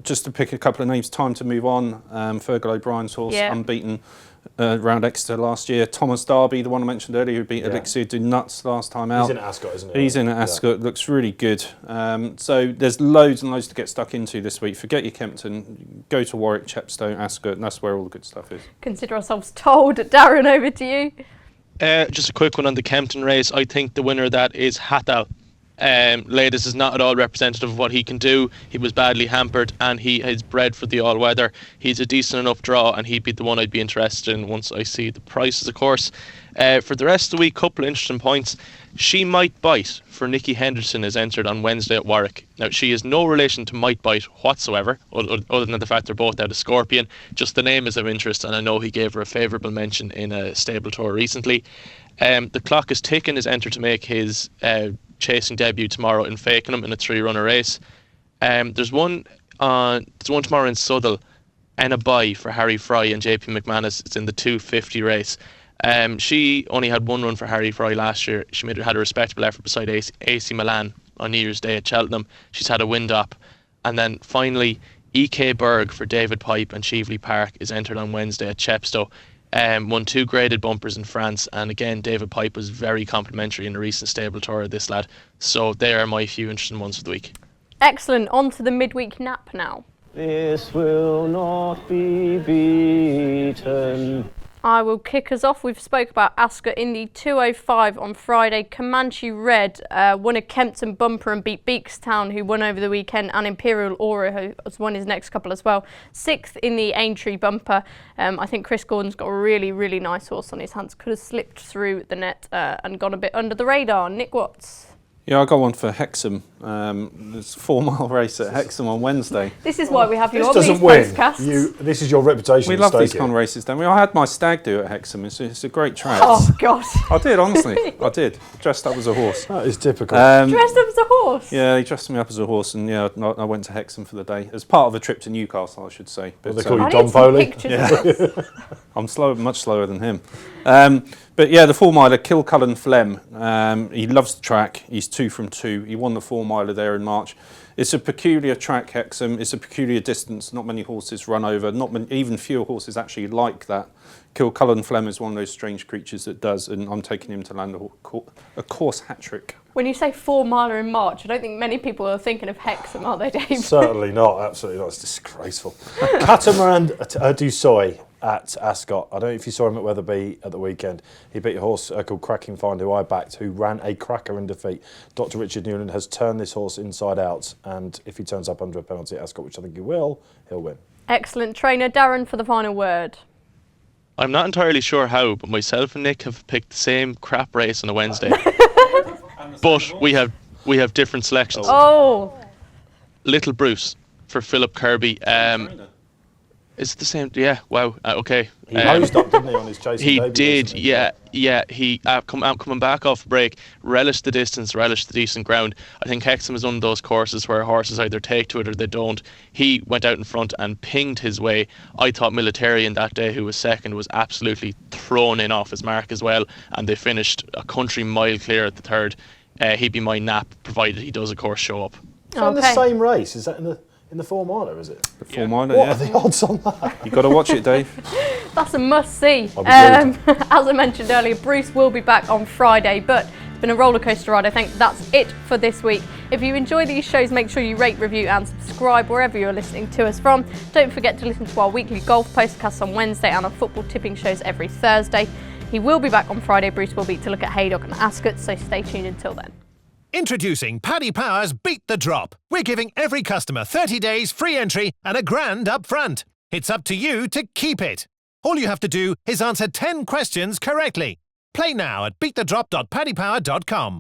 Just to pick a couple of names. Time to move on. Fergal O'Brien's horse, unbeaten. Round Exeter last year. Thomas Darby, the one I mentioned earlier, who beat Elixir, did nuts last time out. He's in at Ascot, isn't he? He's in at Ascot. Looks really good. So there's loads and loads to get stuck into this week. Forget your Kempton. Go to Warwick, Chepstow, Ascot, and that's where all the good stuff is. Consider ourselves told. Darren, over to you. Just a quick one on the Kempton race. I think the winner of that is Hathal. Ladis is not at all representative of what he can do. He was badly hampered, and he is bred for the all-weather. He's a decent enough draw, and he'd be the one I'd be interested in once I see the prices, of course. For the rest of the week, couple of interesting points. She Might Bite for Nikki Henderson is entered on Wednesday at Warwick. Now, she is no relation to Might Bite whatsoever, other than the fact they're both out of Scorpion. Just the name is of interest, and I know he gave her a favourable mention in a stable tour recently. The Clock is Ticking is entered to make his chasing debut tomorrow in Fakenham in a 3-runner race. There's one tomorrow in Southwell. Enabai for Harry Fry and JP McManus. It's in the 250 race. She only had one run for Harry Fry last year. She had a respectable effort beside AC Milan on New Year's Day at Cheltenham. She's had a wind up. And then finally, EK Berg for David Pipe and Cheveley Park is entered on Wednesday at Chepstow. Won 2 graded bumpers in France, and again David Pipe was very complimentary in a recent stable tour of this lad. So they are my few interesting ones for the week. Excellent. On to the midweek nap now. This will not be beaten. I will kick us off. We've spoke about Ascot in the 205 on Friday. Comanche Red won a Kempton bumper and beat Beakstown, who won over the weekend, and Imperial Aura, who has won his next couple as well. 6th in the Aintree bumper. I think Chris Gordon's got a really, really nice horse on his hands. Could have slipped through the net and gone a bit under the radar. Nick Watts. Yeah, I got one for Hexham. There's a 4-mile race at Hexham on Wednesday. This is why we have you on This these doesn't win. podcasts. This is your reputation. We at love stake these here. kind of races, don't we? I had my stag do at Hexham. It's a great track. Oh, God. I did, honestly. I did. Dressed up as a horse. That is typical. Dressed up as a horse? Yeah, he dressed me up as a horse, and yeah, I went to Hexham for the day as part of a trip to Newcastle, I should say. What But, they call you, I Don need some Foley? pictures of this. I'm much slower than him. But yeah, the 4-miler, Kilcullen Flem. He loves the track. He's 2 from 2. He won the 4-miler there in March. It's a peculiar track, Hexham. It's a peculiar distance. Not many horses run over. Even fewer horses actually like that. Kilcullen Flem is one of those strange creatures that does, and I'm taking him to land a course hat-trick. When you say 4-miler in March, I don't think many people are thinking of Hexham, are they, Dave? Certainly not. Absolutely not. It's disgraceful. Catamaran du Soy at Ascot. I don't know if you saw him at Wetherby at the weekend. He beat a horse called Cracking Find, who I backed, who ran a cracker in defeat. Dr. Richard Newland has turned this horse inside out, and if he turns up under a penalty at Ascot, which I think he will, he'll win. Excellent. Trainer Darren for the final word. I'm not entirely sure how, but myself and Nick have picked the same crap race on a Wednesday. But we have different selections. Oh. Little Bruce for Philip Kirby. Is it the same? Yeah. Wow. Okay. He hosed up, didn't he, on his chasing He debut did. recently? Yeah. He coming back off a break, relished the distance, relished the decent ground. I think Hexham is one of those courses where horses either take to it or they don't. He went out in front and pinged his way. I thought Militarian that day, who was second, was absolutely thrown in off his mark as well, and they finished a country mile clear at the third. He'd be my nap, provided he does, of course, show up. Is that in the same race? Is that in the 4-miler, is it? The 4-miler, What yeah. are the odds on that? You've got to watch it, Dave. That's a must-see. I'll be glued. As I mentioned earlier, Bruce will be back on Friday, but it's been a rollercoaster ride. I think that's it for this week. If you enjoy these shows, make sure you rate, review and subscribe wherever you're listening to us from. Don't forget to listen to our weekly golf podcasts on Wednesday and our football tipping shows every Thursday. He will be back on Friday, Bruce will be, to look at Haydock and Ascot, so stay tuned until then. Introducing Paddy Power's Beat the Drop. We're giving every customer 30 days free entry and £1,000 up front. It's up to you to keep it. All you have to do is answer 10 questions correctly. Play now at beatthedrop.paddypower.com.